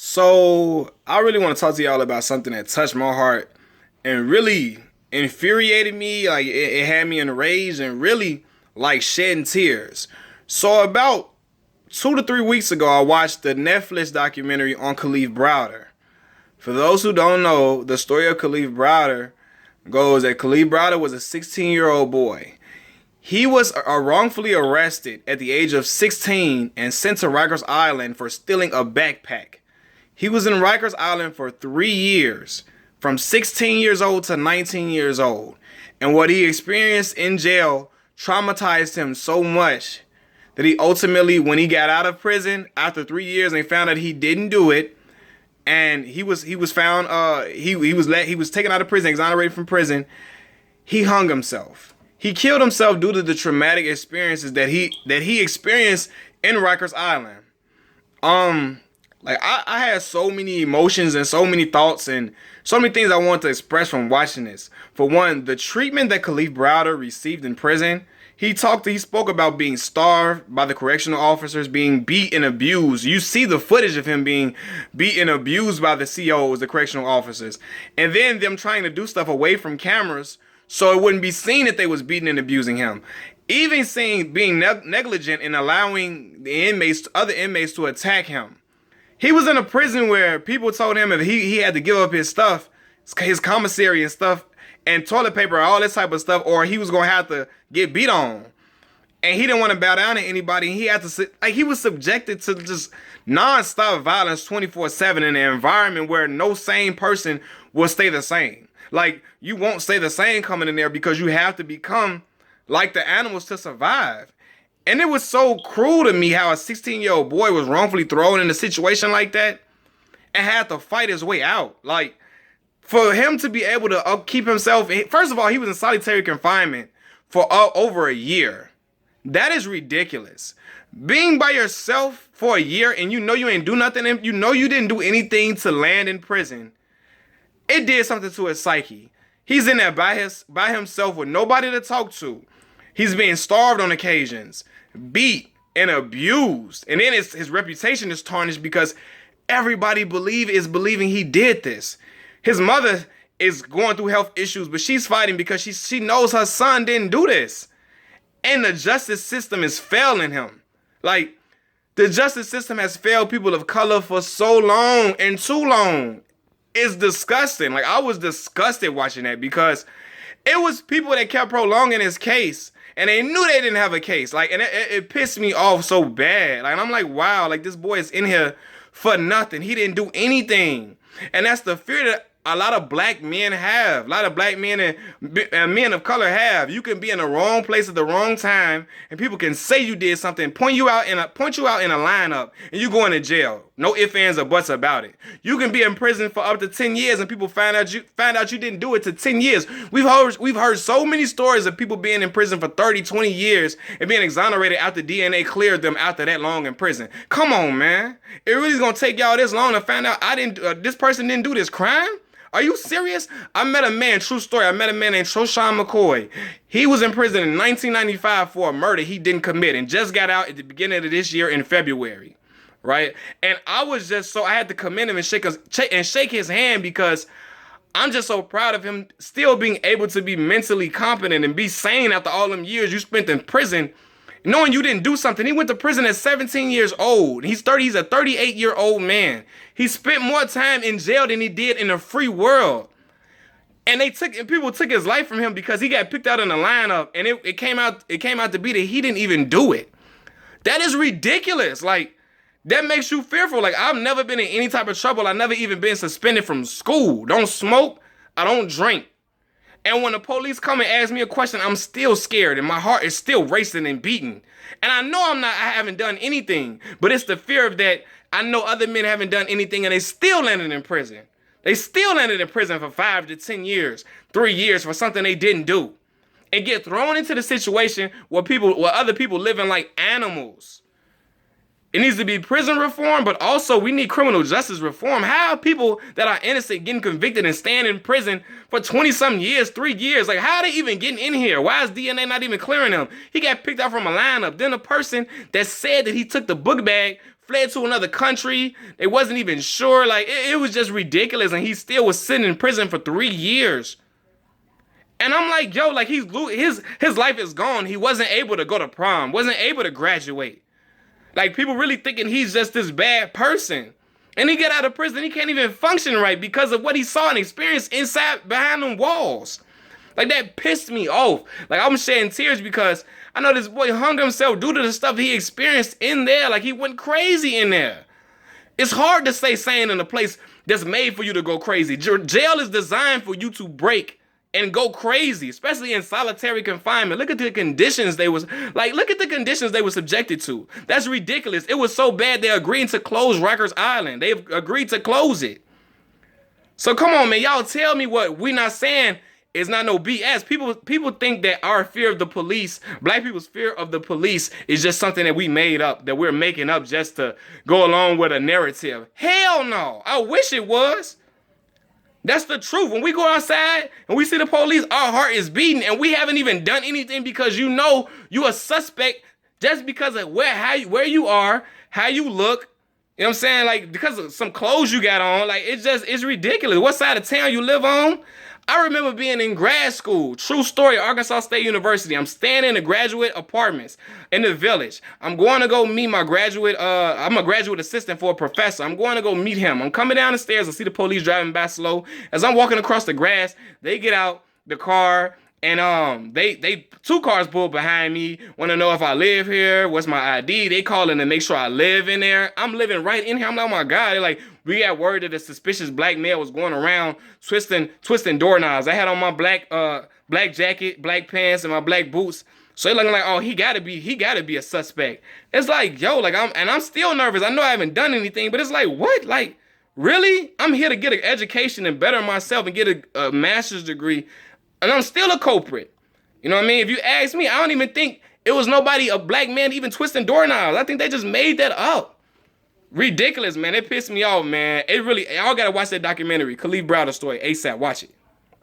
So I really want to talk to y'all about something that touched my heart and really infuriated me. Like it had me enraged and really like shedding tears. So about 2 to 3 weeks ago, I watched the Netflix documentary on Kalief Browder. For those who don't know, the story of Kalief Browder goes that Kalief Browder was a 16-year-old boy. He was wrongfully arrested at the age of 16 and sent to Rikers Island for stealing a backpack. He was in Rikers Island for 3 years, from 16 years old to 19 years old. And what he experienced in jail traumatized him so much that he ultimately, when he got out of prison after 3 years, and they found out he didn't do it, and he was found he was taken out of prison, exonerated from prison. He hung himself. He killed himself due to the traumatic experiences that he experienced in Rikers Island. I had so many emotions and so many thoughts and so many things I want to express from watching this. For one, the treatment that Kalief Browder received in prison. He spoke about being starved by the correctional officers, being beat and abused. You see the footage of him being beat and abused by the COs, the correctional officers, and then them trying to do stuff away from cameras so it wouldn't be seen that they was beating and abusing him. Even being negligent in allowing the other inmates to attack him. He was in a prison where people told him if he had to give up his stuff, his commissary and stuff, and toilet paper and all this type of stuff, or he was going to have to get beat on. And he didn't want to bow down to anybody. He had to sit, he was subjected to just non-stop violence 24/7 in an environment where no sane person will stay the same. Like, you won't stay the same coming in there because you have to become like the animals to survive. And it was so cruel to me how a 16-year-old boy was wrongfully thrown in a situation like that and had to fight his way out. Like, for him to be able to upkeep himself, first of all, he was in solitary confinement for over a year. That is ridiculous. Being by yourself for a year and you know you ain't do nothing, and you know you didn't do anything to land in prison, it did something to his psyche. He's in there by himself with nobody to talk to. He's being starved on occasions, beat and abused. And then his reputation is tarnished because everybody is believing he did this. His mother is going through health issues, but she's fighting because she knows her son didn't do this. And the justice system is failing him. Like, the justice system has failed people of color for so long and too long. It's disgusting. Like, I was disgusted watching that because it was people that kept prolonging his case and they knew they didn't have a case. Like, and it pissed me off so bad. Like, and I'm like, wow, like, this boy is in here for nothing. He didn't do anything. And that's the fear that a lot of black men have. A lot of black men and men of color have. You can be in the wrong place at the wrong time, and people can say you did something, point you out in a lineup, and you go into jail. No ifs, ands, or buts about it. You can be in prison for up to 10 years, and people find out you didn't do it to 10 years. We've heard so many stories of people being in prison for 30, 20 years and being exonerated after DNA cleared them after that long in prison. Come on, man. It really is gonna take y'all this long to find out this person didn't do this crime? Are you serious? I met a man, true story. I met a man named Shoshan McCoy. He was in prison in 1995 for a murder he didn't commit and just got out at the beginning of this year in February, right? And I had to commend him and shake his hand because I'm just so proud of him still being able to be mentally competent and be sane after all them years you spent in prison, knowing you didn't do something. He went to prison at 17 years old. He's a 38-year-old man. He spent more time in jail than he did in a free world. And people took his life from him because he got picked out in the lineup, and it came out to be that he didn't even do it. That is ridiculous. Like, that makes you fearful. Like, I've never been in any type of trouble. I've never even been suspended from school. Don't smoke. I don't drink. And when the police come and ask me a question, I'm still scared and my heart is still racing and beating. And I know I haven't done anything, but it's the fear of that. I know other men haven't done anything and they still landed in prison. They still landed in prison for 5 to 10 years, 3 years for something they didn't do. And get thrown into the situation where other people living like animals. It needs to be prison reform, but also we need criminal justice reform. How are people that are innocent getting convicted and staying in prison for 20-some years, 3 years? Like, how are they even getting in here? Why is DNA not even clearing them? He got picked out from a lineup. Then a person that said that he took the book bag fled to another country. They wasn't even sure. Like, it was just ridiculous. And he still was sitting in prison for 3 years. And I'm like, yo, like his life is gone. He wasn't able to go to prom, wasn't able to graduate. Like, people really thinking he's just this bad person. And he get out of prison, he can't even function right because of what he saw and experienced inside behind them walls. Like, that pissed me off. Like, I'm shedding tears because I know this boy hung himself due to the stuff he experienced in there. Like, he went crazy in there. It's hard to stay sane in a place that's made for you to go crazy. Jail is designed for you to break and go crazy, especially in solitary confinement. Look at the conditions they was subjected to. That's ridiculous. It was so bad they agreed to close Rikers Island. They agreed to close it. So come on, man, y'all tell me what we not saying is not no BS. People think that our fear of the police, black people's fear of the police, is just something that we made up, that we're making up just to go along with a narrative. Hell no. I wish it was. That's the truth. When we go outside and we see the police, our heart is beating, and we haven't even done anything because you know you a suspect just because of where you are, how you look. You know what I'm saying? Like, because of some clothes you got on. Like, it's ridiculous. What side of town you live on? I remember being in grad school, true story, Arkansas State University. I'm staying in the graduate apartments in the village. I'm going to go meet my graduate, I'm a graduate assistant for a professor. I'm going to go meet him. I'm coming down the stairs. I see the police driving by slow. As I'm walking across the grass, they get out the car, and they 2 cars pull behind me, want to know if I live here, what's my ID. They calling to make sure I live in there. I'm living right in here. I'm like, oh my God. They're like, we got word that a suspicious black male was going around twisting doorknobs. I had on my black jacket, black pants, and my black boots. So they're looking like, oh, he gotta be a suspect. It's like, yo, like I'm still nervous. I know I haven't done anything, but it's like, what? Like, really? I'm here to get an education and better myself and get a master's degree, and I'm still a culprit. You know what I mean? If you ask me, I don't even think it was a black man even twisting doorknobs. I think they just made that up. Ridiculous, man. It pissed me off, man. It really, y'all gotta watch that documentary, Kalief Browder story, ASAP. Watch it.